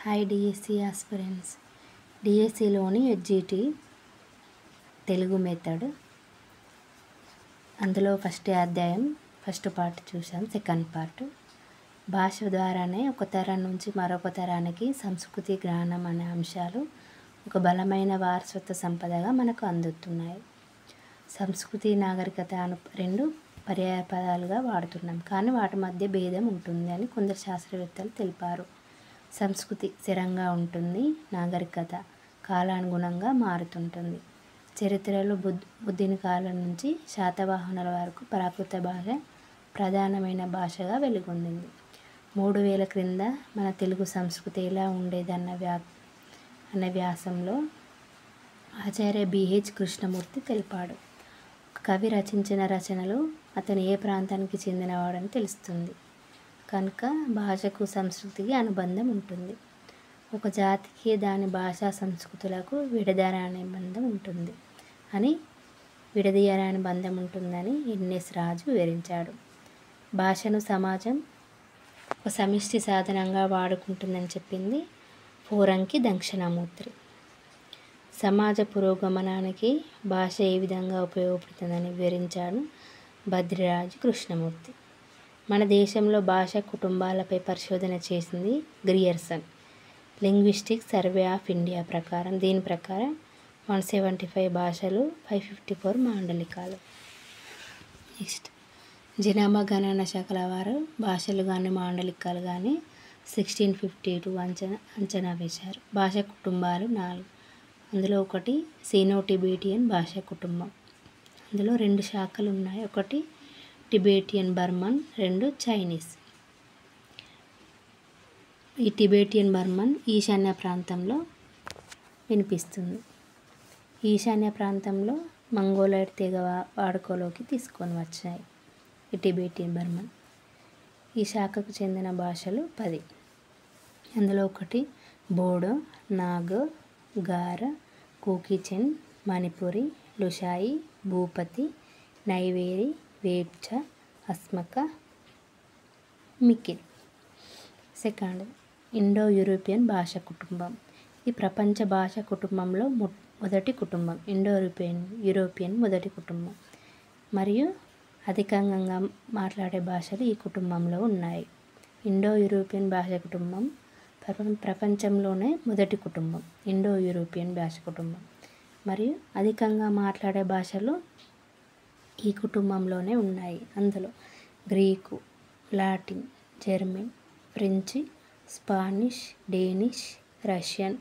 Hi DSC aspirants. డిఎస్సిలోని ఎడ్జిటి Telugu method, అందులో ఫస్ట్ అధ్యాయం ఫస్ట్ పార్ట్ చూసాం. సెకండ్ పార్ట్ భాష ద్వారానే ఒక తరం నుంచి మరొక తరానికి సంస్కృతి, జ్ఞానం అనే అంశాలు ఒక బలమైన వారసత్వ సంపదగా మనకు అందుతున్నాయి. సంస్కృతి, నాగరికత అను రెండు పర్యాయ పదాలుగా వాడుతున్నాం, కానీ వాటి మధ్య భేదం ఉంటుంది అని కొందరు శాస్త్రవేత్తలు తెలిపారు. సంస్కృతి స్థిరంగా ఉంటుంది, నాగరికత కాలానుగుణంగా మారుతుంటుంది. చరిత్రలో బుద్ధుని కాలం నుంచి శాతవాహనుల వరకు ప్రాకృత భాష ప్రధానమైన భాషగా వెలుగొందింది. 3000 క్రింద మన తెలుగు సంస్కృతి ఎలా ఉండేదన్న వ్యాసంలో ఆచార్య బిహెచ్ కృష్ణమూర్తి తెలిపాడు. కవి రచించిన రచనలు అతను ఏ ప్రాంతానికి చెందినవాడని తెలుస్తుంది. కనుక భాషకు, సంస్కృతికి అనుబంధం ఉంటుంది. ఒక జాతికి దాని భాషా సంస్కృతులకు విడదీయరాని బంధం ఉంటుందని ఎన్ఎస్ రాజు వివరించాడు. భాషను సమాజం ఒక సమిష్టి సాధనంగా వాడుకుంటుందని చెప్పింది పోరంకి దక్షిణామూర్తి. సమాజ పురోగమనానికి భాష ఏ విధంగా ఉపయోగపడుతుందని వివరించాడు బద్రిరాజు కృష్ణమూర్తి. మన దేశంలో భాషా కుటుంబాలపై పరిశోధన చేసింది Grierson linguistic survey of India ప్రకారం. దీని ప్రకారం 175 భాషలు, 554 మాండలికాలు. నెక్స్ట్ జనాభా గణన శాఖల వారు భాషలు కానీ మాండలికాలు కానీ 1652 అంచనా వేశారు. భాషా కుటుంబాలు 4. అందులో ఒకటి సీనో టిబెటియన్ భాషా కుటుంబం. అందులో 2 శాఖలు ఉన్నాయి. ఒకటి టిబెటియన్ బర్మన్, 2 చైనీస్. ఈ టిబెటియన్ బర్మన్ ఈశాన్య ప్రాంతంలో వినిపిస్తుంది. ఈశాన్య ప్రాంతంలో మంగోలైడ్ తెగ వాడుకలోకి తీసుకొని వచ్చాయి ఈ టిబెటియన్ బర్మన్. ఈ శాఖకు చెందిన భాషలు 10. అందులో ఒకటి బోడో, నాగో, గార, కూకీచెన్, మణిపురి, లుషాయి, భూపతి, నైవేరి, వేబ్చ, అస్మక, మికిల్. సెకండ్ ఇండో యూరోపియన్ భాషా కుటుంబం. ఈ ప్రపంచ భాషా కుటుంబంలో మొదటి కుటుంబం. ఇండో యూరోపియన్ మొదటి కుటుంబం మరియు అధికంగా మాట్లాడే భాషలు ఈ కుటుంబంలో ఉన్నాయి. ఇండో యూరోపియన్ భాషా కుటుంబం ప్రపంచంలోనే మొదటి కుటుంబం. ఇండో యూరోపియన్ భాషా కుటుంబం మరియు అధికంగా మాట్లాడే భాషలు ఈ కుటుంబంలోనే ఉన్నాయి. అందులో Greek, Latin, German, French, Spanish, Danish, Russian,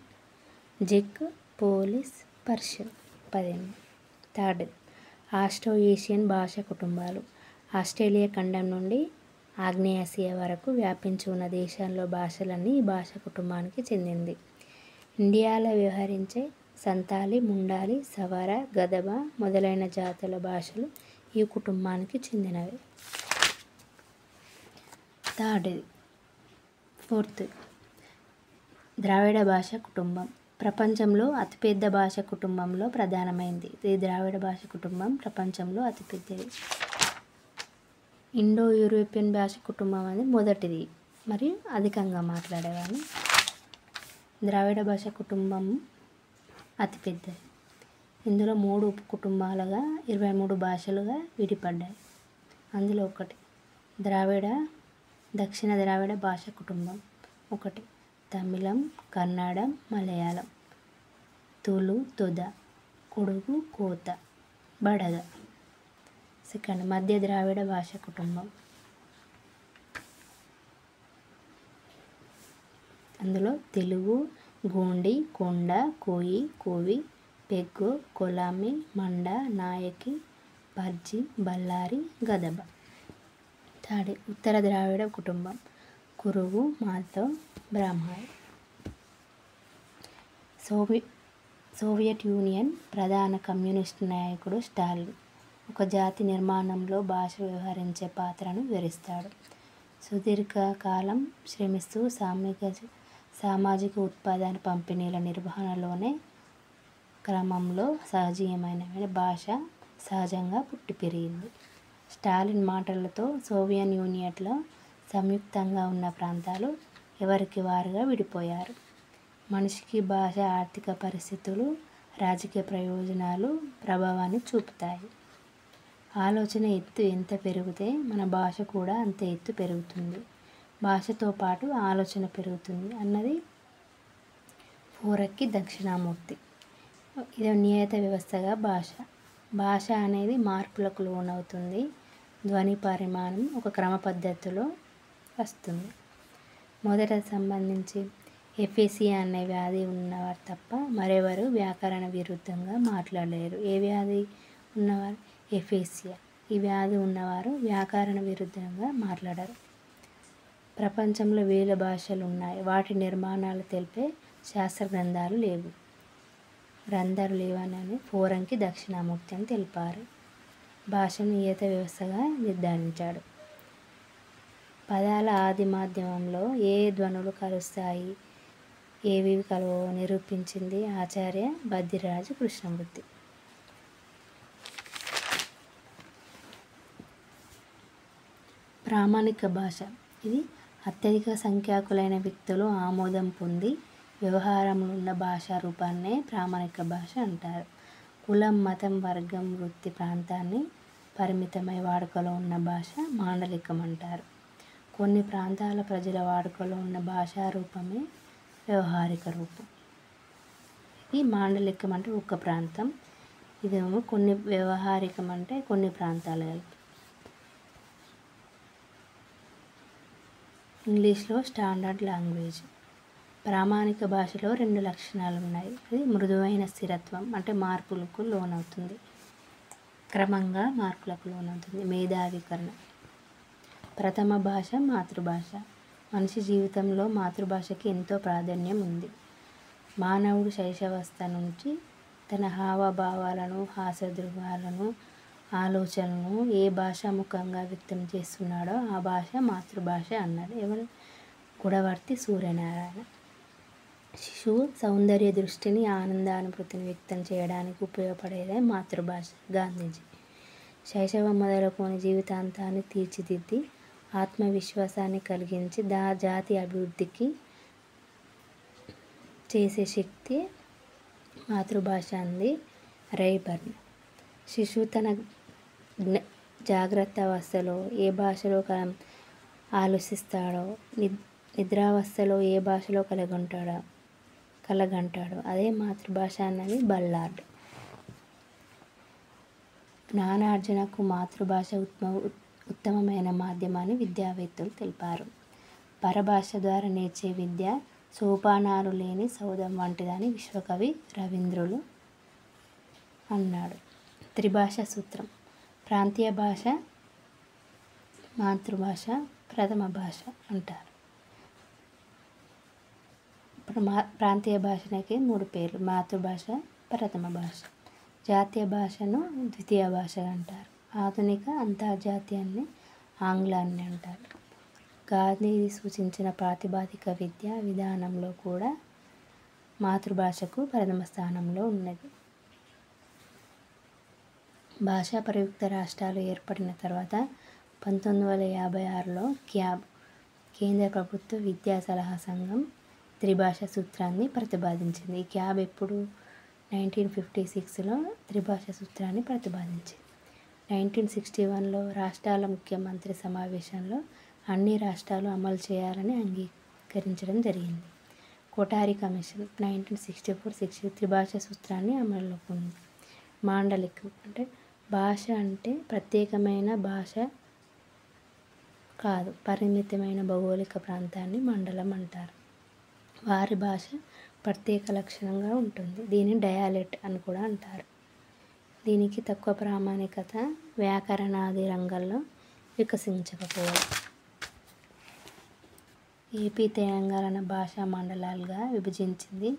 జెక్, Polish, Persian 18. Third Austro Asian భాషా కుటుంబాలు. ఆస్ట్రేలియా ఖండం నుండి ఆగ్నేయాసియా వరకు వ్యాపించి ఉన్న దేశాల్లో భాషలన్నీ ఈ భాషా కుటుంబానికి చెందింది. ఇండియాలో వ్యవహరించే సంతాలి, ముండాలి, సవర, గదబ మొదలైన జాతుల భాషలు ఈ కుటుంబానికి చెందినవి. ఫోర్త్ ద్రావిడ భాషా కుటుంబం. ప్రపంచంలో అతిపెద్ద భాషా కుటుంబంలో ప్రధానమైంది. ఈ ద్రావిడ భాషా కుటుంబం ప్రపంచంలో అతిపెద్దది. ఇండో యూరోపియన్ భాషా కుటుంబం అనేది మొదటిది మరియు అధికంగా మాట్లాడేవాళ్ళు. ద్రావిడ భాషా కుటుంబం అతిపెద్దది. ఇందులో 3 ఉపకుటుంబాలుగా 23 భాషలుగా విడిపడ్డాయి. అందులో ఒకటి దక్షిణ ద్రావిడ భాషా కుటుంబం. ఒకటి తమిళం, కన్నడం, మలయాళం, తుళు, తొద, కొడుగు, కోత, బడగ. సెకండ్ మధ్య ద్రావిడ భాషా కుటుంబం. అందులో తెలుగు, గోండి, కొండ, కోయి, కోవి, పెగ్గు, కొలామి, మండ, నాయకి, పర్జి, బళ్ళారి, గదబ. థర్డ్ ఉత్తర ద్రావిడ కుటుంబం. కురుగు, మాతో, బ్రాహ్మణ్. సోవియట్ యూనియన్ ప్రధాన కమ్యూనిస్టు నాయకుడు స్టాలిన్ ఒక జాతి నిర్మాణంలో భాష వ్యవహరించే పాత్రను వివరిస్తాడు. సుదీర్ఘకాలం శ్రమిస్తూ సామాజిక ఉత్పాదన పంపిణీల నిర్వహణలోనే క్రమంలో సహజీయమైన భాష సహజంగా పుట్టి పెరిగింది. స్టాలిన్ మాటలతో సోవియట్ యూనియన్లో సంయుక్తంగా ఉన్న ప్రాంతాలు ఎవరికి వారుగా విడిపోయారు. మనిషికి భాష ఆర్థిక పరిస్థితులు, రాజకీయ ప్రయోజనాలు ప్రభావాన్ని చూపుతాయి. ఆలోచన ఎత్తు ఎంత పెరిగితే మన భాష కూడా అంత ఎత్తు పెరుగుతుంది. భాషతో పాటు ఆలోచన పెరుగుతుంది అన్నది ఫోరక్కి దక్షిణామూర్తి. ఇది నియత వ్యవస్థగా భాష అనేది మార్పులకు లోనవుతుంది. ధ్వని పరిమాణం ఒక క్రమ పద్ధతిలో వస్తుంది. మొదట సంబంధించి ఎఫేసియా అనే వ్యాధి ఉన్నవారు తప్ప మరెవరు వ్యాకరణ విరుద్ధంగా మాట్లాడలేరు. ఏ వ్యాధి ఉన్నవారు? ఎఫేసియా. ఈ వ్యాధి ఉన్నవారు వ్యాకరణ విరుద్ధంగా మాట్లాడరు. ప్రపంచంలో వేల భాషలు ఉన్నాయి. వాటి నిర్మాణాలు తెలిపే శాస్త్ర గ్రంథాలు లేవని ఫోరంకి దక్షిణామూర్తి అని తెలిపారు. భాషను నియత వ్యవస్థగా నిర్ధారించాడు. పదాల ఆది మాధ్యమంలో ఏ ధ్వనులు కలుస్తాయి, ఏవి కలవో నిరూపించింది ఆచార్య బద్రిరాజు కృష్ణమూర్తి. ప్రామాణిక భాష. ఇది అత్యధిక సంఖ్యాకులైన వ్యక్తులు ఆమోదం పొంది వ్యవహారంలో ఉన్న భాషా రూపాన్నే ప్రామాణిక భాష అంటారు. కులం, మతం, వర్గం, వృత్తి, ప్రాంతాన్ని పరిమితమై వాడుకలో ఉన్న భాష మాండలికం అంటారు. కొన్ని ప్రాంతాల ప్రజల వాడుకలో ఉన్న భాషా రూపమే వ్యవహారిక రూపం. ఈ మాండలికం అంటే ఒక ప్రాంతం, ఇదేమో కొన్ని వ్యవహారికం అంటే కొన్ని ప్రాంతాలు కలిపి. ఇంగ్లీష్లో స్టాండర్డ్ లాంగ్వేజ్. ప్రామాణిక భాషలో 2 లక్షణాలు ఉన్నాయి. ఇది మృదువైన స్థిరత్వం అంటే మార్పులకు లోనవుతుంది, క్రమంగా మార్పులకు లోనవుతుంది. మేధావీకరణ. ప్రథమ భాష మాతృభాష. మనిషి జీవితంలో మాతృభాషకి ఎంతో ప్రాధాన్యం ఉంది. మానవుడు శైశవావస్థ నుంచి తన హావభావాలను, హాస్యధృవాలను, ఆలోచనలను ఏ భాషాముఖంగా వ్యక్తం చేస్తున్నాడో ఆ భాష మాతృభాష అన్నాడు ఎవరు? గుడవర్తి సూర్యనారాయణ. శిశువు సౌందర్య దృష్టిని, ఆనందానుభూతిని వ్యక్తం చేయడానికి ఉపయోగపడేదే మాతృభాష. గాంధీజీ. శైశవం మొదలుకొని జీవితాంతాన్ని తీర్చిదిద్ది ఆత్మవిశ్వాసాన్ని కలిగించి జాతి అభివృద్ధికి చేసే శక్తి మాతృభాష అంది రైబర్న్. శిశువు తన జాగ్రత్త అవస్థలో ఏ భాషలో ఆలోచిస్తాడో, నిద్రావస్థలో ఏ భాషలో కలగంటాడో అదే మాతృభాష అన్నది బల్లార్డ్. జ్ఞానార్జనకు మాతృభాష ఉత్తమమైన మాధ్యమాన్ని విద్యావేత్తలు తెలిపారు. పరభాష ద్వారా నేర్చే విద్య సోపానాలు లేని సౌధం వంటిదని విశ్వకవి రవీంద్రులు అన్నాడు. త్రిభాష సూత్రం. ప్రాంతీయ భాష, మాతృభాష, ప్రథమ భాష అంటారు. ఇప్పుడు ప్రాంతీయ భాషకి 3 పేర్లు: మాతృభాష, ప్రథమ భాష. జాతీయ భాషను ద్వితీయ భాష అంటారు. ఆధునిక అంతర్జాతీయాన్ని ఆంగ్లాన్ని అంటారు. గాంధీజీ సూచించిన ప్రాతిపదిక విద్యా విధానంలో కూడా మాతృభాషకు ప్రథమ స్థానంలో ఉన్నది. భాషా ప్రయుక్త రాష్ట్రాలు ఏర్పడిన తర్వాత 1956లో కేంద్ర ప్రభుత్వ విద్యా సలహా సంఘం త్రిభాష సూత్రాన్ని ప్రతిపాదించింది. ఈ క్యాబ్ ఎప్పుడు 1956లో త్రిభాష సూత్రాన్ని ప్రతిపాదించింది. 1961లో రాష్ట్రాల ముఖ్యమంత్రి సమావేశంలో అన్ని రాష్ట్రాలు అమలు చేయాలని అంగీకరించడం జరిగింది. కోఠారి కమిషన్ 1964-63 త్రిభాష సూత్రాన్ని అమలులోకి ఉంది. మాండలికం అంటే భాష అంటే ప్రత్యేకమైన భాష కాదు, పరిమితమైన భౌగోళిక ప్రాంతాన్ని మండలం అంటారు. వారి భాష ప్రత్యేక లక్షణంగా ఉంటుంది. దీన్ని డయాలెక్ట్ అని కూడా అంటారు. దీనికి తక్కువ ప్రామాణికత, వ్యాకరణాది రంగాల్లో వికసించకపోవడం. ఏపీ తెలంగాణ భాషా మండలాలుగా విభజించింది.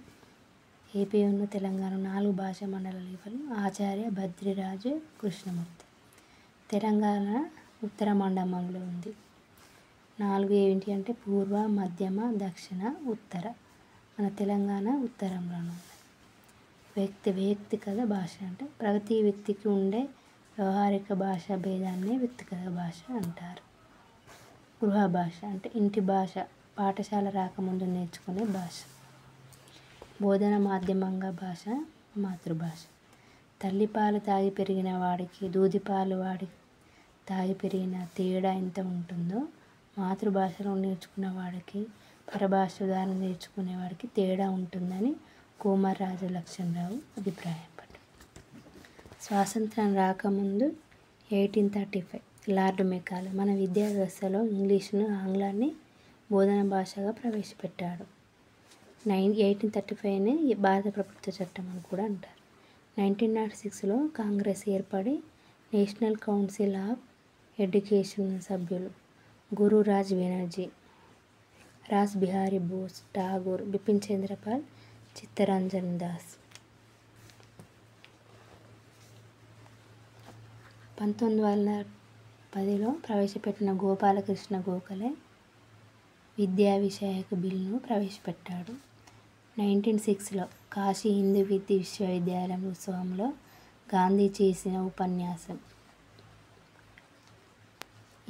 ఏపీ ఉన్న తెలంగాణ 4 భాషా మండలాలు ఇవ్వలు. ఆచార్య బద్రిరాజు కృష్ణమూర్తి. తెలంగాణ ఉత్తర మండలంలో ఉంది. 4 ఏంటి అంటే పూర్వ, మధ్యమ, దక్షిణ, ఉత్తర. మన తెలంగాణ ఉత్తరంలో ఉంది. వ్యక్తిగత భాష అంటే ప్రతి వ్యక్తికి ఉండే వ్యవహారిక భాషా భేదాన్ని వ్యక్తిగత భాష అంటారు. గృహ భాష అంటే ఇంటి భాష, పాఠశాల రాకముందు నేర్చుకునే భాష. బోధన మాధ్యమంగా భాష మాతృభాష. తల్లిపాలు తాగి పెరిగిన వాడికి దూదిపాలు తాగి పెరిగిన తేడా ఎంత ఉంటుందో మాతృభాషలో నేర్చుకున్న వాడికి పరభాష ద్వారా నేర్చుకునేవాడికి తేడా ఉంటుందని కోమర్రాజు లక్ష్మణరావు అభిప్రాయపడ్డారు. స్వాతంత్రం రాకముందు 1835 లార్డ్ మెకాలే మన విద్యా వ్యవస్థలో ఇంగ్లీషును ఆంగ్లాన్ని బోధన భాషగా ప్రవేశపెట్టాడు. 1835ని భారత ప్రభుత్వ చట్టం అని కూడా అంటారు. 1906లో కాంగ్రెస్ ఏర్పడి నేషనల్ కౌన్సిల్ ఆఫ్ ఎడ్యుకేషన్ సభ్యులు గురురాజ్ బెనర్జీ, రాస్ బిహారీ బోస్, ఠాగూర్, బిపిన్ చంద్రపాల్, చిత్తరంజన్ దాస్. 1910లో ప్రవేశపెట్టిన గోపాలకృష్ణ గోఖలే విద్యా విషయక బిల్లును ప్రవేశపెట్టాడు. 1906లో కాశీ హిందూ విశ్వవిద్యాలయం ఉత్సవంలో గాంధీ చేసిన ఉపన్యాసం.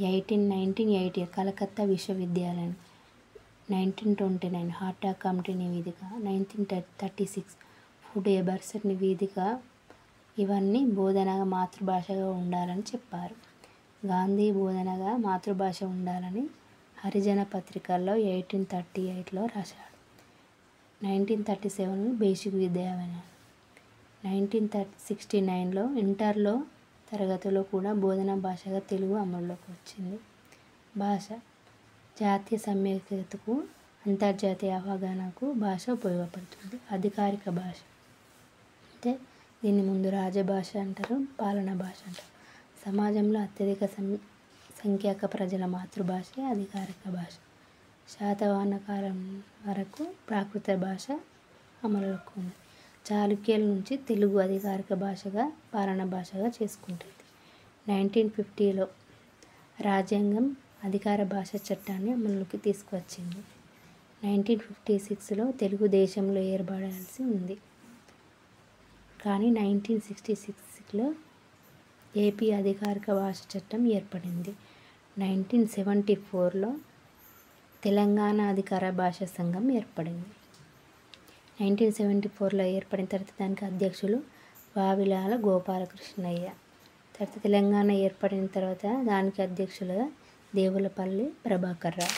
1980 కలకత్తా విశ్వవిద్యాలయం. 1929 హాటా కమిటీ నివేదిక. 1936 ఫుడ్ ఎబర్సెట్ నివేదిక. ఇవన్నీ బోధనగా మాతృభాషగా ఉండాలని చెప్పారు. గాంధీ బోధనగా మాతృభాష ఉండాలని హరిజన పత్రికల్లో 1838లో రాశాడు. 1937 బేసిక్ విద్యా విధానం. 1969లో ఇంటర్లో తరగతిలో కూడా బోధనా భాషగా తెలుగు అమల్లోకి వచ్చింది. భాష జాతీయ సమైక్యతకు అంతర్జాతీయ అవగాహనకు భాష ఉపయోగపడుతుంది. అధికారిక భాష అంటే దీన్ని ముందు రాజభాష అంటారు, పాలనా భాష అంటారు. సమాజంలో అత్యధిక సంఖ్యాక ప్రజల మాతృభాష అధికారిక భాష. శాతవాహన కాలం వరకు ప్రాకృత భాష అమలులోకి ఉంది. చాళుక్యుల నుంచి తెలుగు అధికారిక భాషగా పాలనా భాషగా చేసుకుంటుంది. 1950లో రాజ్యాంగం అధికార భాష చట్టాన్ని అమలులోకి తీసుకువచ్చింది. 1956లో తెలుగు దేశంలో ఏర్పడాల్సి ఉంది. కానీ 1966లో ఏపీ అధికారిక భాష చట్టం ఏర్పడింది. 1974లో తెలంగాణ అధికార భాషా సంఘం ఏర్పడింది. 1974లో ఏర్పడిన తర్వాత దానికి అధ్యక్షులు వావిలాల గోపాలకృష్ణయ్య. తర్వాత తెలంగాణ ఏర్పడిన తర్వాత దానికి అధ్యక్షులుగా దేవులపల్లి ప్రభాకర్ రావు.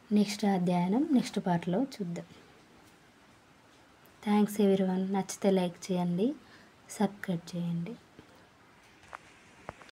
నెక్స్ట్ అధ్యయనం నెక్స్ట్ పార్ట్లో చూద్దాం. Thanks everyone. నచ్చితే లైక్ చేయండి, సబ్స్క్రైబ్ చేయండి.